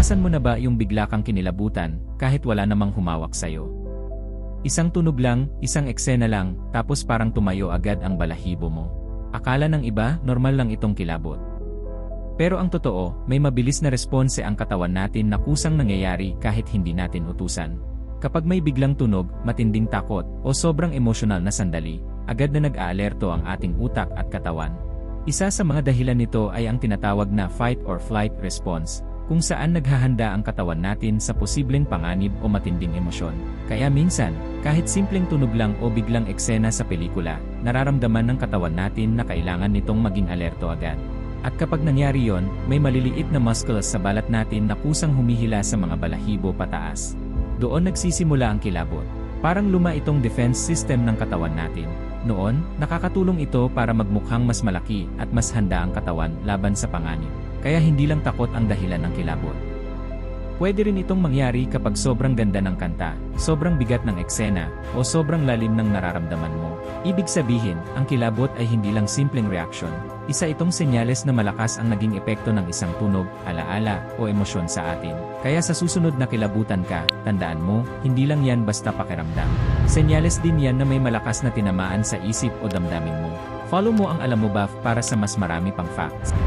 Naranasan mo na ba yung bigla kang kinilabutan, kahit wala namang humawak sa'yo? Isang tunog lang, isang eksena lang, tapos parang tumayo agad ang balahibo mo. Akala ng iba, normal lang itong kilabot. Pero ang totoo, may mabilis na response ang katawan natin na kusang nangyayari kahit hindi natin utusan. Kapag may biglang tunog, matinding takot, o sobrang emosyonal na sandali, agad na nag-aalerto ang ating utak at katawan. Isa sa mga dahilan nito ay ang tinatawag na fight or flight response, kung saan naghahanda ang katawan natin sa posibleng panganib o matinding emosyon. Kaya minsan, kahit simpleng tunog lang o biglang eksena sa pelikula, nararamdaman ng katawan natin na kailangan nitong maging alerto agad. At kapag nangyari yon, may maliliit na muscles sa balat natin na kusang humihila sa mga balahibo pataas. Doon nagsisimula ang kilabot. Parang luma itong defense system ng katawan natin. Noon, nakakatulong ito para magmukhang mas malaki at mas handa ang katawan laban sa panganib. Kaya hindi lang takot ang dahilan ng kilabot. Pwede rin itong mangyari kapag sobrang ganda ng kanta, sobrang bigat ng eksena, o sobrang lalim ng nararamdaman mo. Ibig sabihin, ang kilabot ay hindi lang simpleng reaction. Isa itong senyales na malakas ang naging epekto ng isang tunog, alaala, o emosyon sa atin. Kaya sa susunod na kilabutan ka, tandaan mo, hindi lang yan basta pakiramdam. Senyales din yan na may malakas na tinamaan sa isip o damdamin mo. Follow mo ang Alam Mo Ba para sa mas marami pang facts.